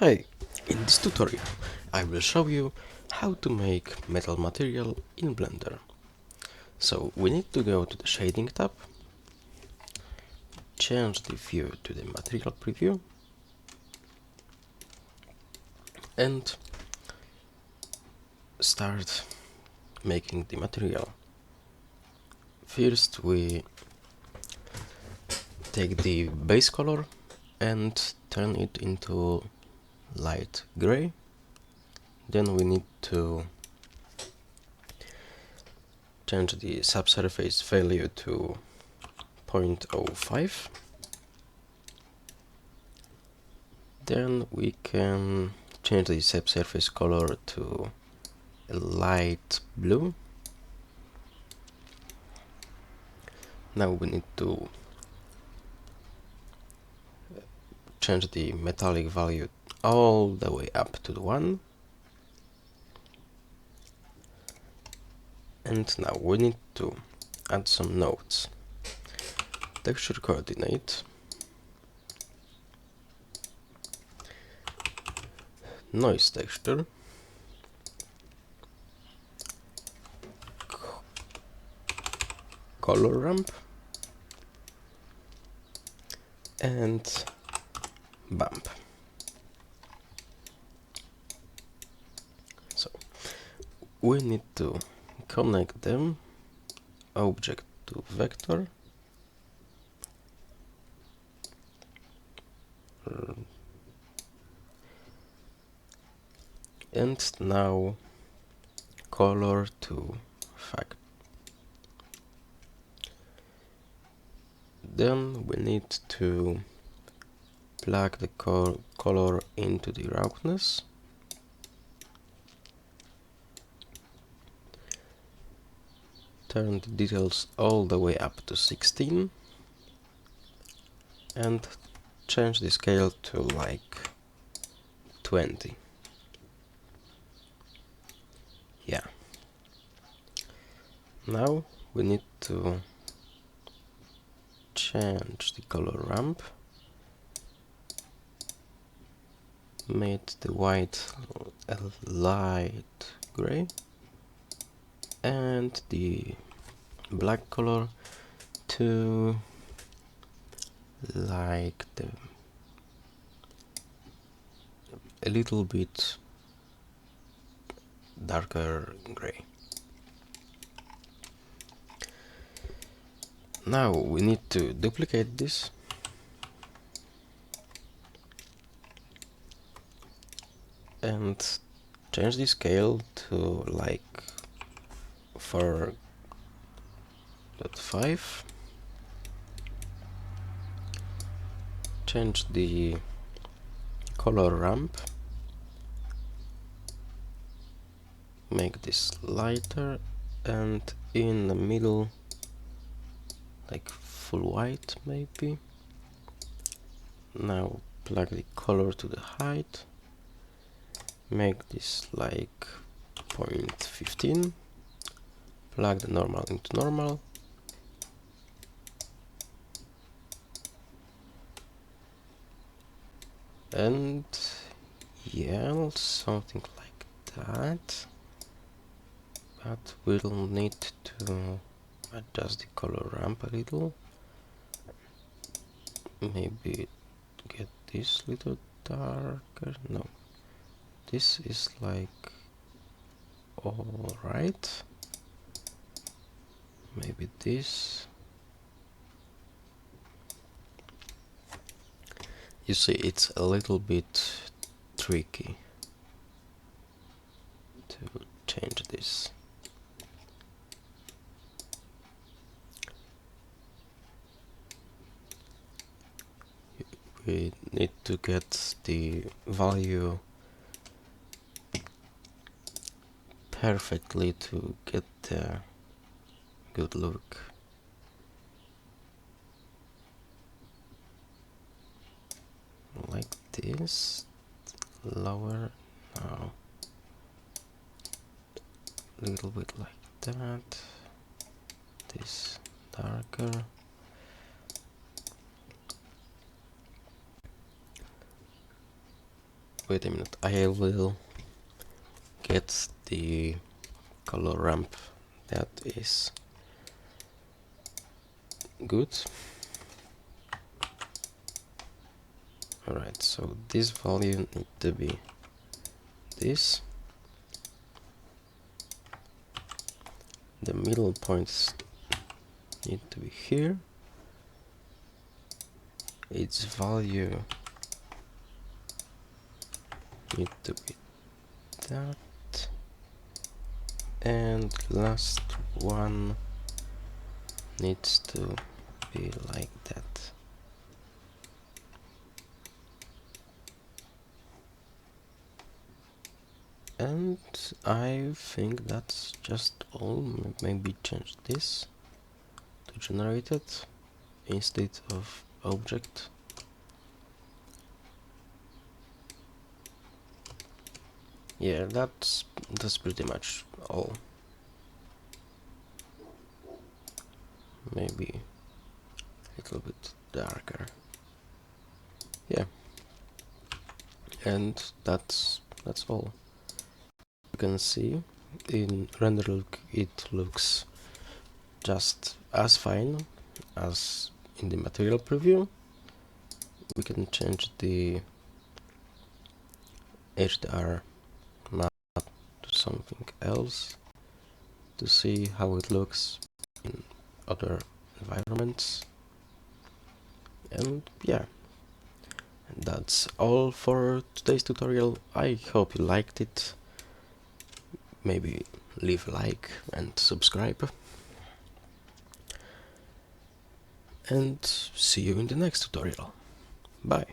Hi, in this tutorial I will show you how to make metal material in Blender. So we need to go to the shading tab, change the view to the material preview and start making the material. First we take the base color and turn it into light gray. Then we need to change the subsurface value to 0.05. Then we can change the subsurface color to a light blue. Now we need to change the metallic value all the way up to the 1. And now we need to add some nodes. Texture coordinate, noise texture, color ramp, and bump. So we need to connect them, object to vector, and now color to fact. Then we need to plug the color into the roughness. Turn the details all the way up to 16 and change the scale to like 20. Yeah. Now we need to change the color ramp, make the white a light gray and the black color to like a little bit darker gray. Now we need to duplicate this and change the scale to like 4.5. Change the color ramp, make this lighter and in the middle like full white maybe. Now plug the color to the height, make this like 0.15, plug the normal into normal, and yeah, something like that. But we'll need to adjust the color ramp a little. Maybe get this little darker. No, this is like alright. Maybe this. You see, it's a little bit tricky to change this. We need to get the value perfectly to get the good look. Like this, lower, now a little bit like that, this darker. wait a minute, I will get the color ramp that is good. Alright, so this value need to be this. The middle points need to be here. Its value need to be that. And last one needs to be like that. And I think that's just all. Maybe change this to generated instead of object. Yeah, that's pretty much all. Maybe a little bit darker. Yeah, and that's all. You can see in render look it looks just as fine as in the material preview. We can change the HDR map to something else to see how it looks in other environments. And yeah, that's all for today's tutorial. I hope you liked it. Maybe leave a like and subscribe. And see you in the next tutorial. Bye.